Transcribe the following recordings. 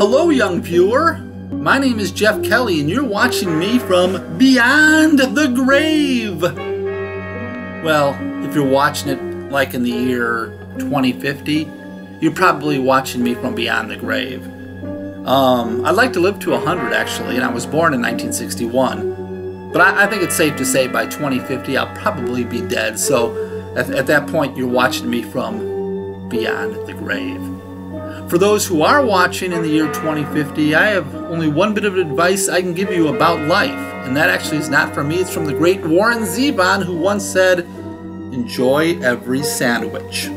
Hello, young viewer. My name is Jeff Kelly, and you're watching me from beyond the grave. Well, if you're watching it like in the year 2050, you're probably watching me from beyond the grave. I'd like to live to 100, actually, and I was born in 1961. But I think it's safe to say by 2050 I'll probably be dead. So at that point, you're watching me from beyond the grave. For those who are watching in the year 2050, I have only one bit of advice I can give you about life. And that actually is not from me, it's from the great Warren Zevon, who once said, "Enjoy every sandwich."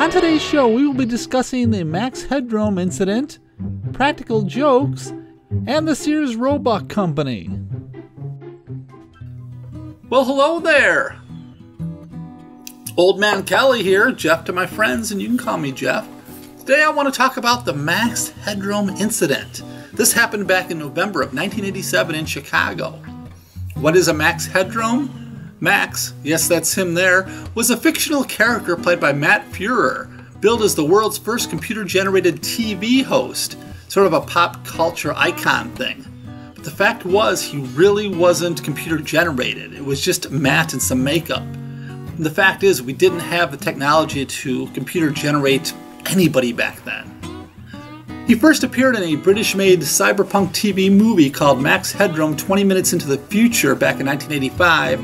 On today's show, we will be discussing the Max Headroom incident, practical jokes, and the Sears Roebuck Company. Well, hello there! Old Man Kelly here, Jeff to my friends, and you can call me Jeff. Today I want to talk about the Max Headroom incident. This happened back in November of 1987 in Chicago. What is a Max Headroom? Max, yes, that's him there, was a fictional character played by Matt Fuhrer, billed as the world's first computer-generated TV host, sort of a pop culture icon thing. But the fact was, he really wasn't computer-generated. It was just Matt and some makeup. And the fact is, we didn't have the technology to computer-generate anybody back then. He first appeared in a British-made cyberpunk TV movie called Max Headroom 20 Minutes into the Future back in 1985.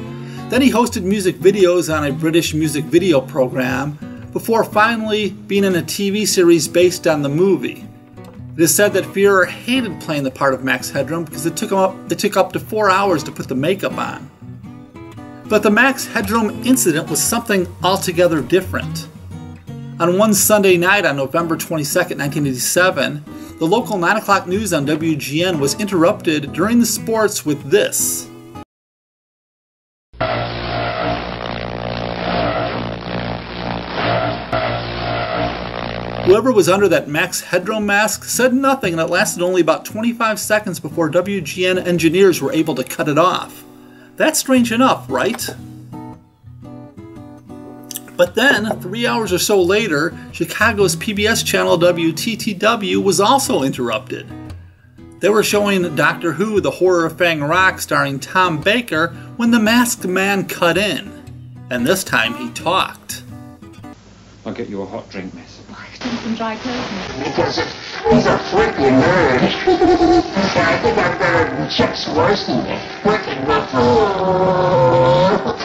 Then he hosted music videos on a British music video program before finally being in a TV series based on the movie. It is said that Fuhrer hated playing the part of Max Headroom because it took up to 4 hours to put the makeup on. But the Max Headroom incident was something altogether different. On one Sunday night on November 22nd, 1987, the local 9 o'clock news on WGN was interrupted during the sports with this. Whoever was under that Max Headroom mask said nothing, and it lasted only about 25 seconds before WGN engineers were able to cut it off. That's strange enough, right? But then, 3 hours or so later, Chicago's PBS channel WTTW was also interrupted. They were showing Doctor Who, The Horror of Fang Rock, starring Tom Baker, when the masked man cut in. And this time he talked. I'll get you a hot drink, miss. Some dry clothes. Because he's a freaking nerd. I think I'm better than Chuck Swirsky. Working with oh,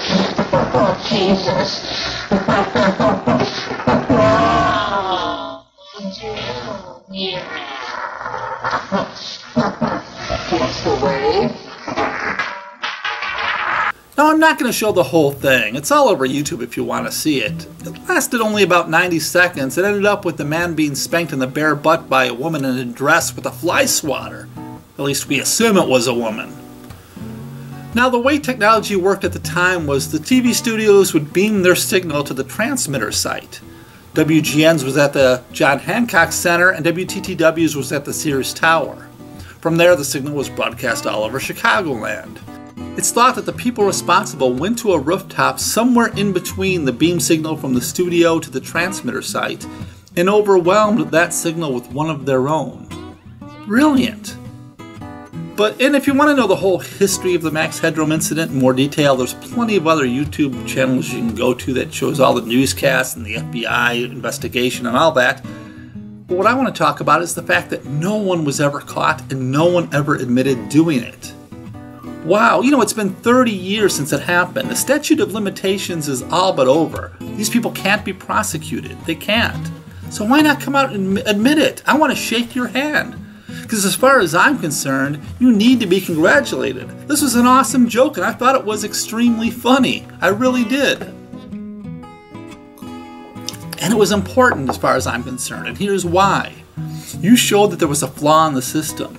Jesus. Yeah. That's the way. Now, I'm not going to show the whole thing. It's all over YouTube if you want to see it. It lasted only about 90 seconds. It ended up with the man being spanked in the bare butt by a woman in a dress with a fly swatter. At least we assume it was a woman. Now, the way technology worked at the time was the TV studios would beam their signal to the transmitter site. WGN's was at the John Hancock Center, and WTTW's was at the Sears Tower. From there, the signal was broadcast all over Chicagoland. It's thought that the people responsible went to a rooftop somewhere in between the beam signal from the studio to the transmitter site and overwhelmed that signal with one of their own. Brilliant! And if you want to know the whole history of the Max Headroom incident in more detail, there's plenty of other YouTube channels you can go to that shows all the newscasts and the FBI investigation and all that. But what I want to talk about is the fact that no one was ever caught and no one ever admitted doing it. Wow, it's been 30 years since it happened. The statute of limitations is all but over. These people can't be prosecuted. They can't. So why not come out and admit it? I want to shake your hand. Because as far as I'm concerned, you need to be congratulated. This was an awesome joke, and I thought it was extremely funny. I really did. And it was important as far as I'm concerned, and here's why. You showed that there was a flaw in the system.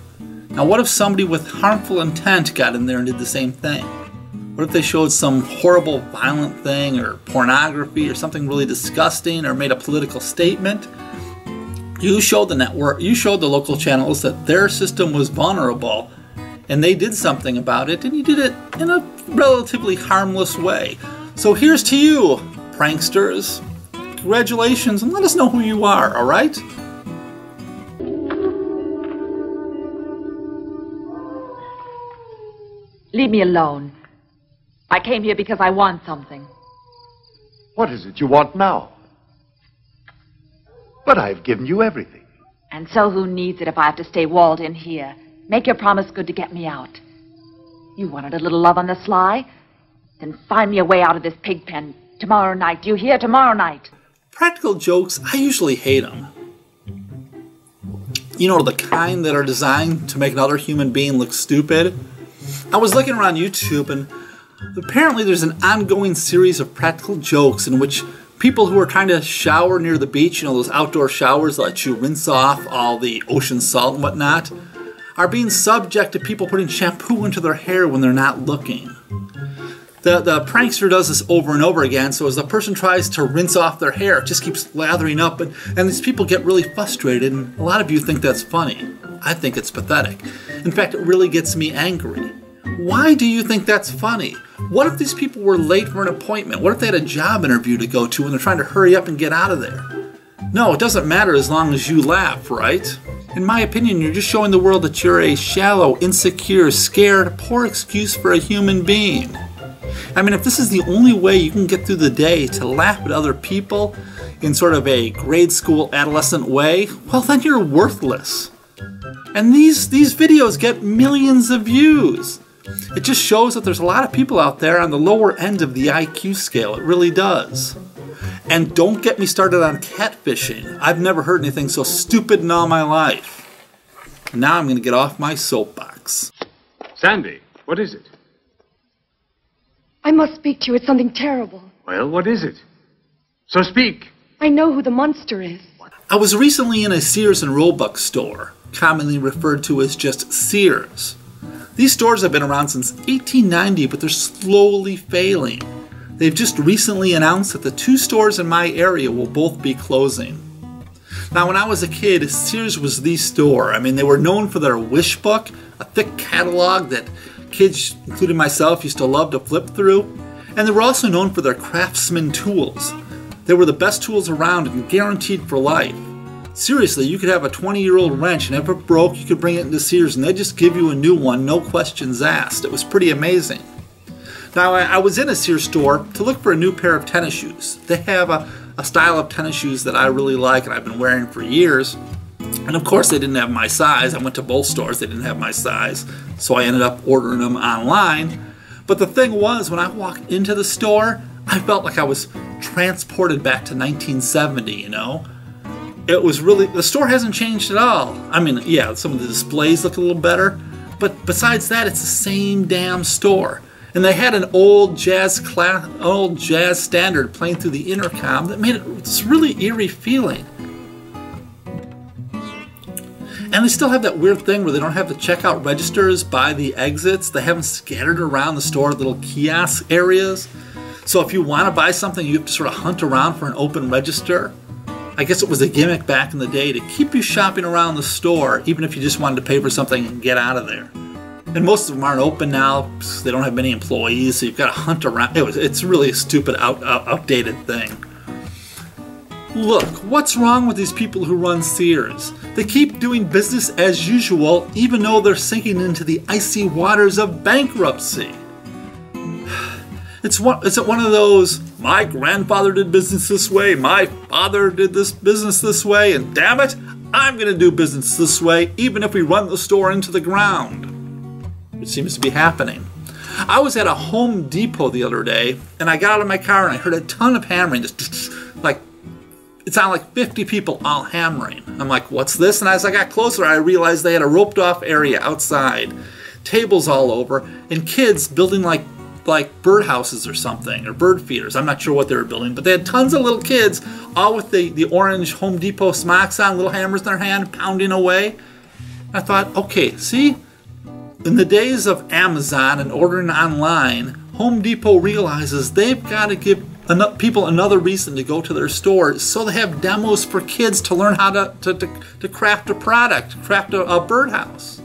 Now, what if somebody with harmful intent got in there and did the same thing? What if they showed some horrible, violent thing, or pornography, or something really disgusting, or made a political statement? You showed the network, you showed the local channels that their system was vulnerable, and they did something about it, and you did it in a relatively harmless way. So here's to you, pranksters. Congratulations, and let us know who you are, all right? Leave me alone. I came here because I want something. What is it you want now? But I've given you everything. And so who needs it if I have to stay walled in here? Make your promise good to get me out. You wanted a little love on the sly? Then find me a way out of this pig pen tomorrow night. Do you hear? Tomorrow night. Practical jokes, I usually hate them. You know, the kind that are designed to make another human being look stupid. I was looking around YouTube, and apparently there's an ongoing series of practical jokes in which people who are trying to shower near the beach, you know, those outdoor showers that let you rinse off all the ocean salt and whatnot, are being subject to people putting shampoo into their hair when they're not looking. The prankster does this over and over again, so as the person tries to rinse off their hair, it just keeps lathering up, and these people get really frustrated, and a lot of you think that's funny. I think it's pathetic. In fact, it really gets me angry. Why do you think that's funny? What if these people were late for an appointment? What if they had a job interview to go to and they're trying to hurry up and get out of there? No, it doesn't matter as long as you laugh, right? In my opinion, you're just showing the world that you're a shallow, insecure, scared, poor excuse for a human being. I mean, if this is the only way you can get through the day to laugh at other people in sort of a grade school adolescent way, well, then you're worthless. And these videos get millions of views. It just shows that there's a lot of people out there on the lower end of the IQ scale. It really does. And don't get me started on catfishing. I've never heard anything so stupid in all my life. And now I'm going to get off my soapbox. Sandy, what is it? I must speak to you. It's something terrible. Well, what is it? So speak. I know who the monster is. I was recently in a Sears and Roebuck store, commonly referred to as just Sears. These stores have been around since 1890, but they're slowly failing. They've just recently announced that the 2 stores in my area will both be closing. Now, when I was a kid, Sears was the store. I mean, they were known for their wish book, a thick catalog that kids, including myself, used to love to flip through. And they were also known for their craftsman tools. They were the best tools around and guaranteed for life. Seriously, you could have a 20-year-old wrench, and if it broke, you could bring it into Sears, and they'd just give you a new one, no questions asked. It was pretty amazing. Now, I was in a Sears store to look for a new pair of tennis shoes. They have a style of tennis shoes that I really like, and I've been wearing for years. And of course, they didn't have my size. I went to both stores, they didn't have my size, so I ended up ordering them online. But the thing was, when I walked into the store, I felt like I was transported back to 1970, you know? It was really, the store hasn't changed at all. I mean, yeah, some of the displays look a little better, but besides that, it's the same damn store. And they had an old jazz standard playing through the intercom that made it this really eerie feeling. And they still have that weird thing where they don't have the checkout registers by the exits. They haven't scattered around the store little kiosk areas. So if you want to buy something, you have to sort of hunt around for an open register. I guess it was a gimmick back in the day to keep you shopping around the store, even if you just wanted to pay for something and get out of there. And most of them aren't open now because they don't have many employees, so you've got to hunt around. It's really a stupid, outdated thing. Look, what's wrong with these people who run Sears? They keep doing business as usual, even though they're sinking into the icy waters of bankruptcy. It's one of those, my grandfather did business this way, my father did this business this way, and damn it, I'm going to do business this way, even if we run the store into the ground. It seems to be happening. I was at a Home Depot the other day, and I got out of my car and I heard a ton of hammering, just like, it sounded like 50 people all hammering. I'm like, what's this? And as I got closer, I realized they had a roped off area outside, tables all over, and kids building like birdhouses or something, or bird feeders. I'm not sure what they were building, but they had tons of little kids, all with the orange Home Depot smocks on, little hammers in their hand, pounding away. I thought, okay, see? In the days of Amazon and ordering online, Home Depot realizes they've got to give people another reason to go to their store, so they have demos for kids to learn how to craft a product, craft a birdhouse.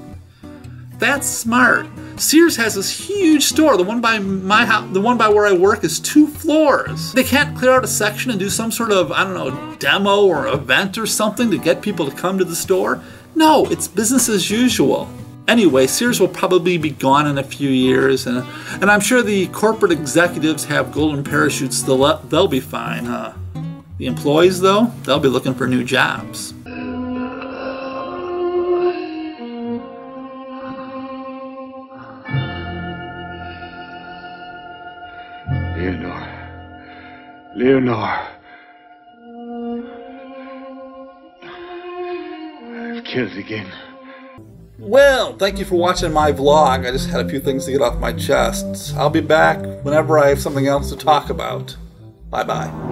That's smart. Sears has this huge store. The one by my house, the one by where I work, is 2 floors. They can't clear out a section and do some sort of, I don't know, demo or event or something to get people to come to the store? No, it's business as usual. Anyway, Sears will probably be gone in a few years, and I'm sure the corporate executives have golden parachutes. They'll be fine, huh? The employees, though, they'll be looking for new jobs. Leonore. I've killed again. Well, thank you for watching my vlog. I just had a few things to get off my chest. I'll be back whenever I have something else to talk about. Bye-bye.